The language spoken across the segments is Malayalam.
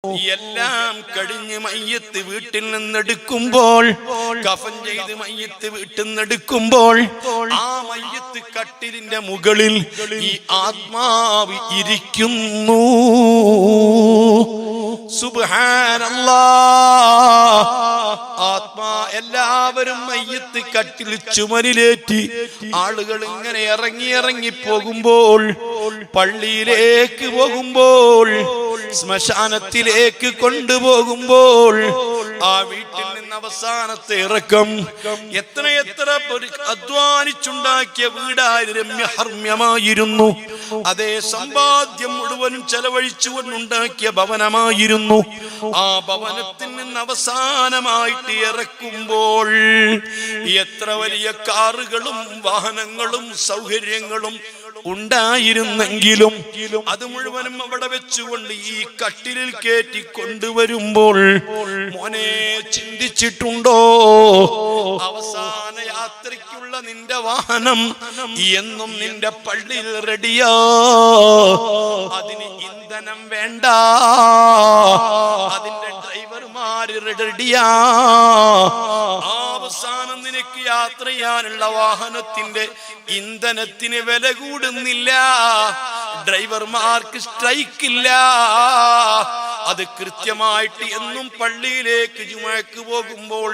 എല്ലാം കഴിഞ്ഞ് മയ്യത്ത് വീട്ടിൽ നിന്നെടുക്കുമ്പോൾ, കഫൻ ചെയ്ത് മയ്യത്ത് വീട്ടിൽ നിന്നെടുക്കുമ്പോൾ, ആ മയ്യത്ത് കട്ടിലിന്റെ മുകളിൽ ഈ ആത്മാവ് ഇരിക്കുന്നു. സുബ്ഹാനല്ലാഹ്. എല്ലാവരും മയ്യത്ത് കട്ടിൽ ചുമരിലേറ്റി ആളുകൾ ഇങ്ങനെ ഇറങ്ങി പോകുമ്പോൾ, പള്ളിയിലേക്ക് പോകുമ്പോൾ, ശ്മശാനത്തിലേക്ക് കൊണ്ടുപോകുമ്പോൾ, ആ വീട്ടിൽ നിന്ന് അവസാനത്തെ ഇറക്കം. എത്ര അധ്വാനിച്ചുണ്ടാക്കിയ വീടായിരുന്നു, ഹർമ്യമായിരുന്നു. അതേ സമ്പാദ്യം മുഴുവനും ചെലവഴിച്ചുകൊണ്ടുണ്ടാക്കിയ ഭവനമായിരുന്നു. ആ ഭവനത്തിൽ നിന്ന് അവസാനമായിട്ട് ഇറക്കുമ്പോൾ എത്ര വലിയ കാറുകളും വാഹനങ്ങളും സൗകര്യങ്ങളും ഉണ്ടായിരുന്നെങ്കിലും അത് മുഴുവനും അവിടെ വെച്ചുകൊണ്ട് ഈ കട്ടിലിൽ കയറ്റി കൊണ്ടുവരുമ്പോൾ, മോനെ ചിന്തിച്ചിട്ടുണ്ടോ, അവസാന യാത്രയ്ക്കുള്ള നിന്റെ വാഹനം എന്നും നിന്റെ പള്ളിയിൽ റെഡിയാ, അതിന് ഇന്ധനം വേണ്ട, അതിന്റെ ഡ്രൈവർമാര് റെഡിയാ. അവസാനം നിനക്ക് യാത്ര ചെയ്യാനുള്ള വാഹനത്തിന്റെ ഇന്ധനത്തിന് വില കൂടുന്നില്ല, ഡ്രൈവർമാർക്ക് സ്ട്രൈക്കില്ല. അത് കൃത്യമായിട്ട് എന്നും പള്ളിയിലേക്ക് ജുമുഅക്ക് പോകുമ്പോൾ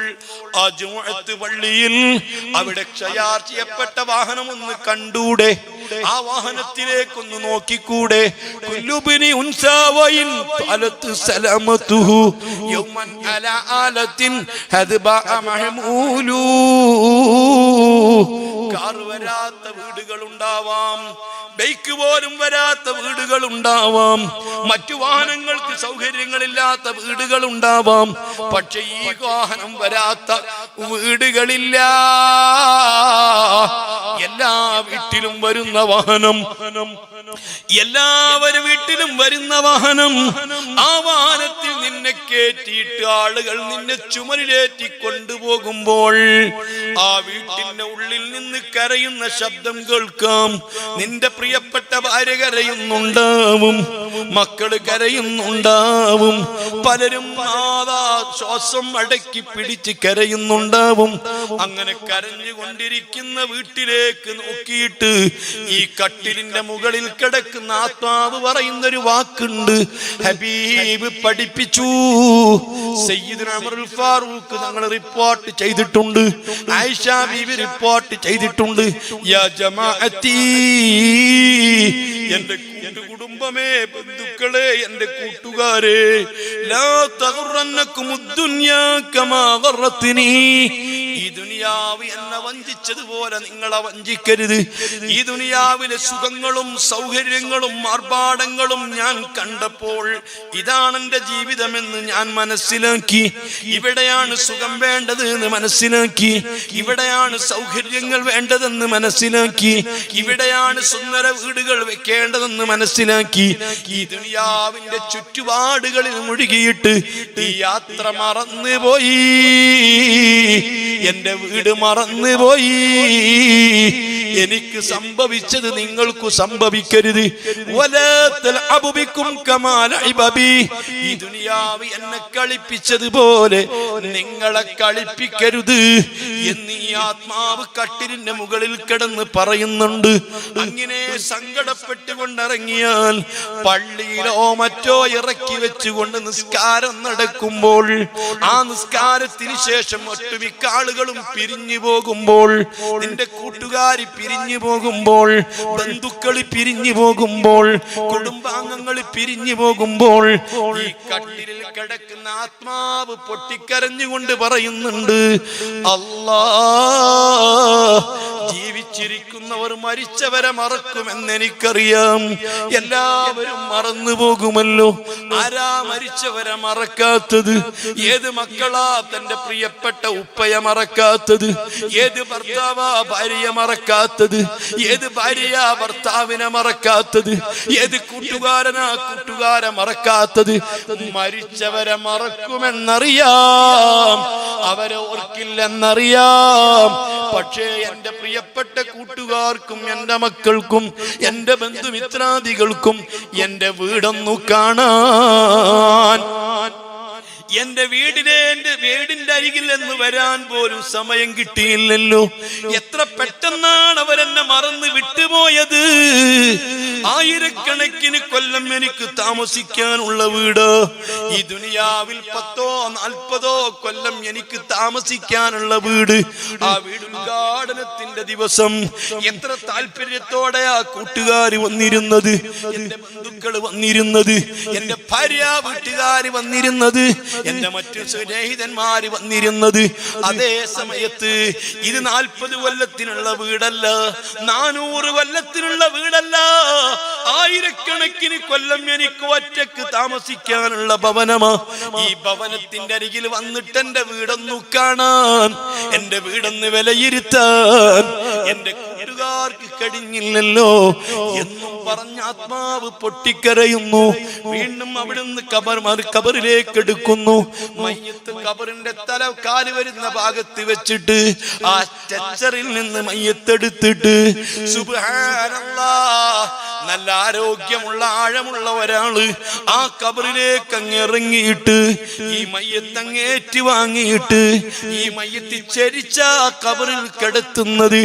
ആ ജുമുഅത്ത് പള്ളിയിൽ അവിടെ ക്ഷയാർ ചെയ്യപ്പെട്ട വാഹനം ഒന്ന് കണ്ടൂടെ, ആ വാഹനത്തിലേക്കൊന്ന് നോക്കിക്കൂടെ. കുല്ലുബിനി ഉൻസാവയിൻ തലത്ത് സലമതുഹു യൗമൻ അലാ ആലത്തിൻ ഹദ്ബാ മഹ്മൂലു. കാർ വരാത്ത വീടുകൾ ഉണ്ടാവാം, ബൈക്ക് പോലും വരാത്ത വീടുകൾ ഉണ്ടാവാം, മറ്റു വാഹനങ്ങൾക്ക് സൗകര്യങ്ങളില്ലാത്ത വീടുകൾ ഉണ്ടാവാം. പക്ഷെ ഈ വാഹനം വരാത്ത വീടുകളില്ല. എല്ലാ വീട്ടിലും വരുന്ന വാഹനം, എല്ലാവരും വീട്ടിലും വരുന്ന വാഹനം, ആ വാഹനത്തിൽ നിന്നെ കയറ്റിയിട്ട് ആളുകൾ നിന്നെ ചുമലിലേറ്റി കൊണ്ടുപോകുമ്പോൾ ആ വീട്ടിന്റെ ഉള്ളിൽ നിന്ന് കരയുന്ന ശബ്ദം കേൾക്കാം. നിന്റെ പ്രിയപ്പെട്ട ഭാര്യ കരയുന്നുണ്ടാവും, മക്കള് കരയുന്നുണ്ടാവും, പലരും ശ്വാസം അടക്കി പിടിച്ച് കരയുന്നുണ്ടാവും. അങ്ങനെ കരഞ്ഞുകൊണ്ടിരിക്കുന്ന വീട്ടിലേക്ക് നോക്കിയിട്ട് ഈ കട്ടിലിന്റെ മുകളിൽ കിടക്കുന്ന ആത്മാവ് പറയുന്നൊരു വാക്കുണ്ട്, ഹബീബ് പഠിപ്പിച്ചു. സയ്യിദുനാ ഉമറുൽ ഫാറൂഖ് തങ്ങൾ റിപ്പോർട്ട് ചെയ്തിട്ടുണ്ട്, ആയിഷ ബീവി റിപ്പോർട്ട് ചെയ്തിട്ടുണ്ട്. യാ ജമാഅത്തി, എന്റെ കുടുംബമേ, ബന്ധുക്കളെ, എന്റെ കൂട്ടുകാരെ, ലാ തഗറന്നകുമുദ്ദുനിയാ കമാ ഗറത്നി. ഈ ദുനിയാവ് എന്നെ വഞ്ചിച്ചതുപോലെ നിങ്ങളെ വഞ്ചിക്കരുത്. ഈ ദുനിയാവിലെ സുഖങ്ങളും സൗകര്യങ്ങളും ആർഭാടങ്ങളും ഞാൻ കണ്ടപ്പോൾ ഇതാണ് എന്റെ ജീവിതമെന്ന് ഞാൻ മനസ്സിലാക്കി. ഇവിടെയാണ് സുഖം വേണ്ടത് എന്ന് മനസ്സിലാക്കി, ഇവിടെയാണ് സൗകര്യങ്ങൾ വേണ്ടതെന്ന് മനസ്സിലാക്കി, ഇവിടെയാണ് സുന്ദര വീടുകൾ വെക്കേണ്ടതെന്ന് മനസ്സിലാക്കി. ഈ ദുനിയാവിന്റെ ചുറ്റുപാടുകളിൽ മുഴുകിയിട്ട് ഈ യാത്ര മറന്നുപോയി, എന്റെ വീട് മറന്നുപോയി. എനിക്ക് സംഭവിച്ചത് നിങ്ങൾക്ക് സംഭവിക്കരുത്. ഈ ദുനിയാവ് എന്നെ കളിപ്പിച്ചതുപോലെ നിങ്ങളെ കളിപ്പിക്കരുത് എന്ന് ഈ ആത്മാവ് കട്ടിലിന്റെ മുകളിൽ കിടന്ന് പറയുന്നുണ്ട്. അങ്ങനെ സങ്കടപ്പെട്ടുകൊണ്ടിറങ്ങിയാൽ പള്ളിയിലോ മറ്റോ ഇറക്കി വെച്ചുകൊണ്ട് നിസ്കാരം നടക്കുമ്പോൾ, ആ നിസ്കാരത്തിന് ശേഷം ഒട്ടുമിക്ക ആളുകളും പിരിഞ്ഞു പോകുമ്പോൾ, നിന്റെ കൂട്ടുകാരി പിരിഞ്ഞു പോകുമ്പോൾ, ബന്ധുക്കൾ പിരിഞ്ഞു പോകുമ്പോൾ, കുടുംബാംഗങ്ങൾ പിരിഞ്ഞു പോകുമ്പോൾ, ഈ കട്ടിലിൽ കിടക്കുന്ന ആത്മാവ് പൊട്ടിക്കരഞ്ഞുകൊണ്ട് പറയുന്നുണ്ട്, അല്ലാഹ്, ജീവിച്ചിരിക്കുന്നവർ മരിച്ചവരെ മറക്കുമെന്ന് എനിക്കറിയാം. എല്ലാവരും മറന്നു പോകുമല്ലോ. ആരാ മരിച്ചവരെ മറക്കാത്തത്? ഏത് മക്കളാ തന്റെ പ്രിയപ്പെട്ട ഉപ്പയെ മറക്കാത്തത്? ഏത് ഭർത്താവാ ഭാര്യയെ മറക്കാത്തത്? ഏത് ഭാര്യയാ ഭർത്താവിനെ മറക്കാത്തത്? ഏത് കൂട്ടുകാരനാ കൂട്ടുകാരെ മറക്കാത്തത്? മരിച്ചവരെ മറക്കുമെന്നറിയാം, അവരെ ഓർക്കില്ലെന്നറിയാം. പക്ഷേ എന്റെ പ്രിയപ്പെട്ട കൂട്ടുകാർക്കും എന്റെ മക്കൾക്കും എന്റെ ബന്ധുമിത്രാദികൾക്കും എന്റെ വീടൊന്നു കാണാൻ എന്റെ വീടിന്റെ അരികിൽ എന്ന് വരാൻ പോലും സമയം കിട്ടിയില്ലല്ലോ. എത്ര പെട്ടെന്നാണ് അവരെന്നെ മറന്ന് വിട്ടുപോയത്. ആയിരക്കണക്കിന് കൊല്ലം എനിക്ക് താമസിക്കാനുള്ള വീട്, ഈ ദുനിയാവിൽ 10-40 കൊല്ലം എനിക്ക് താമസിക്കാനുള്ള വീട്. ആ വീട് ഉദ്ഘാടനത്തിന്റെ ദിവസം എത്ര താല്പര്യത്തോടെ ആ കൂട്ടുകാര് വന്നിരുന്നത്, എന്റെ ബന്ധുക്കള് വന്നിരുന്നത്, എന്റെ ഭാര്യ വീട്ടുകാര് വന്നിരുന്നത്, എന്റെ മറ്റു സ്നേഹിതന്മാര് വന്നിരുന്നത്. അതേ സമയത്ത് ഇത് 40 കൊല്ലത്തിനുള്ള വീടല്ല, 400 കൊല്ലത്തിനുള്ള വീടല്ല, ആയിരക്കണക്കിന് കൊല്ലം എനിക്ക് ഒറ്റക്ക് താമസിക്കാനുള്ള ഭവനമാ. ഈ ഭവനത്തിന്റെ അരികിൽ വന്നിട്ട് എന്റെ വീടൊന്നു കാണാൻ, എന്റെ വീടൊന്ന് വിലയിരുത്താൻ എന്റെ കൂട്ടുകാർക്ക് കഴിഞ്ഞില്ലല്ലോ എന്നും പറഞ്ഞ ആത്മാവ് പൊട്ടിക്കരയുന്നു. വീണ്ടും അവിടുന്ന് കബറിലേക്ക് എടുക്കുന്നു. മയ്യത്ത് കബറിന്റെ തല കാല് വരുന്ന ഭാഗത്ത് വെച്ചിട്ട് ആ സ്ട്രെച്ചറിൽ നിന്ന് മയ്യത്തെടുത്തിട്ട് സുബ്ഹാനല്ലാഹ്, നല്ല ആരോഗ്യമുള്ള ആഴമുള്ള ഒരാള് ആ കബറിലേക്ക് അങ്ങ് ഇറങ്ങിയിട്ട് ഈ മയ്യത്ത് അങ്ങേറ്റ് വാങ്ങിയിട്ട് ഈ മയ്യത്ത് ചരിച്ച ആ കബറിൽ കിടത്തുന്നത്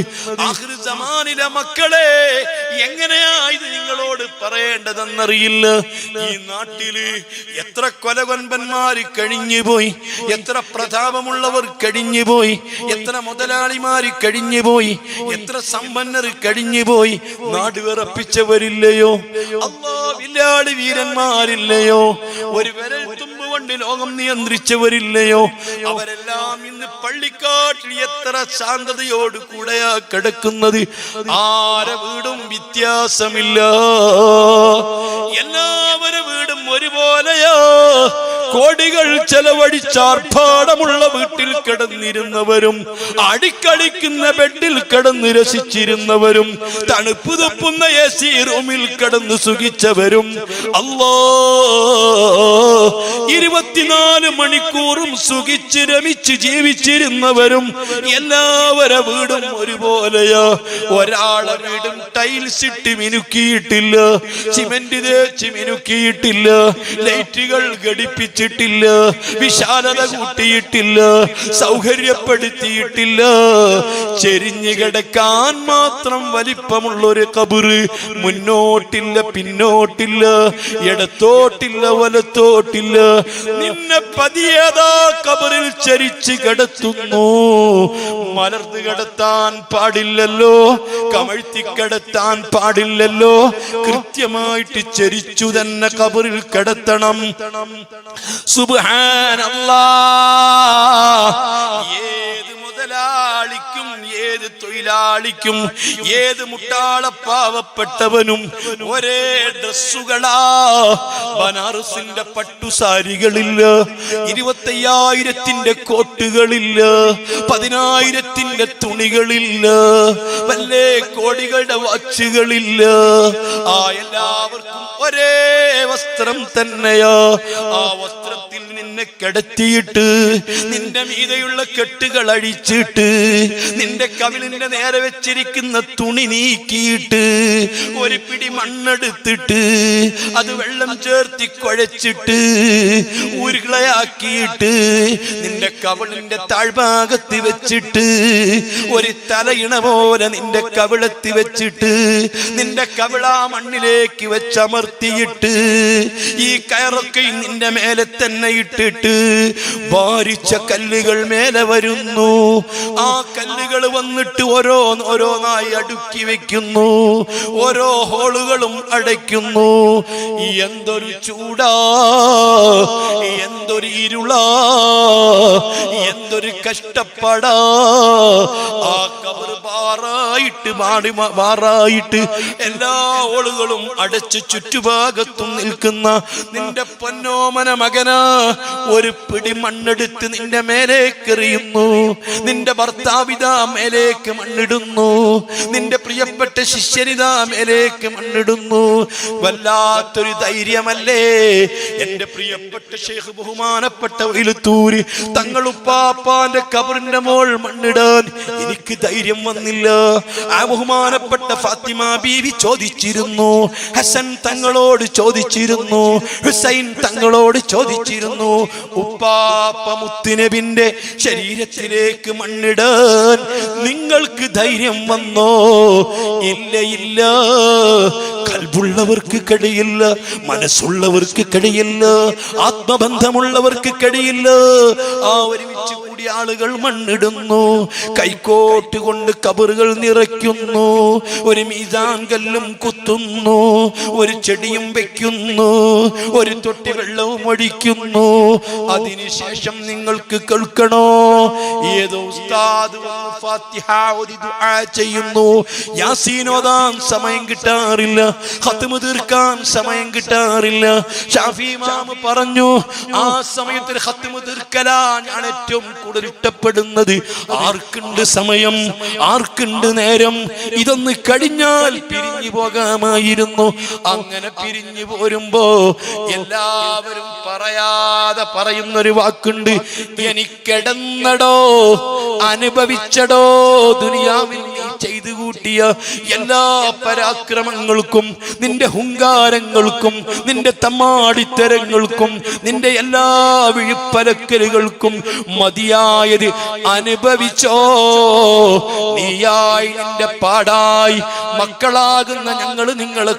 ആഖിർ സമാനിലെ മക്കളെ, എങ്ങനെയാ ഇത് നിങ്ങളോട് പറയേണ്ടതെന്നറിയില്ല. ഈ നാട്ടില് എത്ര കൊലകൊൻപന്മാര് കഴിഞ്ഞുപോയി, എത്ര പ്രതാപമുള്ളവർ കഴിഞ്ഞുപോയി, എത്ര മുതലാളിമാര് കഴിഞ്ഞുപോയി, എത്ര സമ്പന്നർ കഴിഞ്ഞുപോയി. നാട് വിറപ്പിച്ചവരില്ലയോ? വില്ലാളി വീരന്മാരില്ലയോ? ഒരു വിരൽ തുമ്പ് കൊണ്ട് ലോകം നിയന്ത്രിച്ചവരില്ലയോ? അവരെല്ലാം ഇന്ന് പള്ളിക്കാട്ടിൽ എത്ര ശാന്തതയോട് കൂടെയാ കിടക്കുന്നത്. ആരെ വീടും വ്യത്യാസമില്ല, എല്ലാവരുടെ വീടും ഒരുപോലെയാ. കോടികൾ ചെലവഴിച്ചാർഭാടമുള്ള വീട്ടിൽ കിടന്നിരുന്നവരും അടിക്കടിക്കുന്ന ബെഡിൽ കിടന്ന് രസിച്ചിരുന്നവരും തണുപ്പ് തുപ്പുന്ന AC റൂമിൽ കിടന്ന് സുഖിച്ചവരും 24 മണിക്കൂറും സുഖിച്ച് രമിച്ച് ജീവിച്ചിരുന്നവരും എല്ലാവരുടെ വീടും ഒരുപോലെയാ. ഒരാളെ വീടും ടൈൽസ് ഇട്ട് മിനുക്കിയിട്ടില്ല, സിമന്റ് തേച്ച് മിനുക്കിയിട്ടില്ല, ലൈറ്റുകൾ ഘടിപ്പിച്ചിട്ടില്ല, വിശാലത കൂട്ടിയിട്ടില്ല, സൗകര്യപ്പെടുത്തിയിട്ടില്ല. ചെരിഞ്ഞു കിടക്കാൻ മാത്രം വലിപ്പമുള്ളൊരു കബറ്. മുന്നോട്ടില്ല, പിന്നോട്ടില്ല, ഇടത്തോട്ടില്ല, വലത്തോട്ടില്ല. നിന്നെ പതിയേതാ കബറിൽ ചരിച്ച് കിടത്തുന്നു. മലർന്ന് കിടത്താൻ പാടില്ലല്ലോ, കമഴ്ത്തി കിടത്താൻ പാടില്ലല്ലോ. കൃത്യമായിട്ട് ചരിച്ചു തന്നെ കബറിൽ കിടത്തണം. സുബ്ഹാനല്ലാഹ്. ഏത് മുതലാളിക്കും, ഏത് തൊഴിലാളിക്കും, ഏത് മുട്ടാള പാവപ്പെട്ടവനും ഒരേ ഡ്രസ്സുകളാ. ബനാറസിന്റെ പട്ടുസാരികളില്ല, 25,000 കോട്ടുകളില്ല, 10,000 തുണികളില്ല, വല്ലേ കോടികളുടെ വാച്ചുകളില്ല. ആ എല്ലാവർക്കും ഒരേ വസ്ത്രം തന്നെയാ. ആ വസ്ത്രത്തിൽ നിന്നെ കിടത്തിയിട്ട് നിന്റെ മീതെയുള്ള കെട്ടുകൾ അഴിച്ചിട്ട് നിന്റെ കവിളിന്റെ നേരെ വെച്ചിരിക്കുന്ന തുണി നീക്കിയിട്ട് ഒരു പിടി മണ്ണെടുത്തിട്ട് അത് വെള്ളം ചേർത്തി കുഴച്ചിട്ട് ഉരുളയാക്കിയിട്ട് നിന്റെ കവിളിന്റെ താഴ്ഭാഗത്ത് വെച്ചിട്ട് ഒരു തലയിണ പോലെ നിന്റെ കവിളത്തി വെച്ചിട്ട് നിന്റെ കവിളാ മണ്ണിലേക്ക് വെച്ചമർത്തിയിട്ട് ഈ കയറൊക്കെ നിന്റെ മേലെ തന്നെ ഇട്ടിട്ട് ഭാരിച്ച കല്ലുകൾ മേലെ വരുന്നു. ആ കല്ലുകൾ വന്നിട്ട് ഓരോന്നായി അടുക്കി വെക്കുന്നു, ഓരോ ഹോളുകളും അടയ്ക്കുന്നു. എന്തൊരു ചൂടാ, എന്തൊരു ഇരുളാ, എന്തൊരു കഷ്ടപ്പാടാ. ആ കബർ മാറായിട്ട് എല്ലാ ഓളുകളും അടച്ച് ചുറ്റുഭാഗത്തും നിൽക്കുന്ന നിന്റെ പൊന്നോമന മകനാ ഒരു പിടി മണ്ണെടുത്ത് നിന്റെ മേലേക്ക് എറിയുന്നു. നിന്റെ ഭർത്താവിതാ മേലേക്ക് മണ്ണിടുന്നു, നിന്റെ പ്രിയപ്പെട്ട ശിഷ്യനിതാ മേലേക്ക് മണ്ണിടുന്നു. വല്ലാത്തൊരു ധൈര്യമല്ലേ എന്റെ പ്രിയപ്പെട്ട ശൈഖ് ബഹുമാനപ്പെട്ട വൈലത്തൂര് തങ്ങളുപ്പാപ്പ വാപ്പാന്റെ ഖബറിന്റെ മോൾ മണ്ണിടാൻ എനിക്ക് ധൈര്യം വന്നില്ല. ആ ബഹുമാനപ്പെട്ട ഫാത്തിമ ബീവി ചോദിച്ചിരുന്നു, ഹസൻ തങ്ങളോട് ചോദിച്ചിരുന്നു, ഹുസൈൻ തങ്ങളോട് ചോദിച്ചിരുന്നു, ഉപ്പാപ്പ മുത്തുനബിന്റെ ശരീരത്തിലേക്ക് മണ്ണിടാൻ നിങ്ങൾക്ക് ധൈര്യം വന്നോ? ഇല്ല ഇല്ല, കൽബുള്ളവർക്ക് കഴിയില്ല, മനസ്സുള്ളവർക്ക് കഴിയില്ല, ആത്മബന്ധമുള്ളവർക്ക് കഴിയില്ല. ആ ഒരുമിച്ച് കൂടി ആളുകൾ മണ്ണിടുന്നു, കൈക്കോട്ട് കൊണ്ട് കബറുകൾ നിറയ്ക്കുന്നു, ഒരു മീസാൻ കല്ലും കുത്തുന്നു, ഒരു ചെടിയും വെക്കുന്നു, ഒരു തൊട്ടി വെള്ളവും ഒഴിക്കുന്നു. അതിനുശേഷം നിങ്ങൾക്ക് കേൾക്കണോ, ഏതോ ഉസ്താദ് ഫാത്തിഹ ഓതി ദുആ ചെയ്യുന്നു. യാസീൻ ഓതാൻ സമയം കിട്ടാറില്ല, ഖത്മ് തീർക്കാൻ സമയം കിട്ടാറില്ല. ഷാഫി ഇമാം പറഞ്ഞു, ആ സമയത്ത് ഖത്മ് തീർക്കലാണ് ഞാൻ ഏറ്റവും കൂടുതൽ ഇഷ്ടപ്പെടുന്നത്. ആർക്കുണ്ട് സമയം, ആർക്കുണ്ട് നേരം? ഇതൊന്ന് കഴിഞ്ഞാൽ പിരിഞ്ഞു പോകാമായിരുന്നു. അങ്ങനെ പിരിഞ്ഞു പോരുമ്പോ എല്ലാവരും പറയാതെ പറയുന്നൊരു വാക്കുണ്ട്, എനിക്കിടന്നടോ, അനുഭവിച്ചടോ, ദുനിയാവിൽ നീ ചെയ്തു കൂട്ടിയ എല്ലാ പരാക്രമങ്ങൾക്കും, നിന്റെ ഹുങ്കാരങ്ങൾക്കും, നിന്റെ തമ്മാടിത്തരങ്ങൾക്കും, നിന്റെ എല്ലാ വിഴുപ്പലക്കലുകൾക്കും മതിയായത് അനുഭവിച്ചോ. നീയായി നിന്റെ പാടായി മക്കളാകുന്ന ഞങ്ങൾ നിങ്ങളെ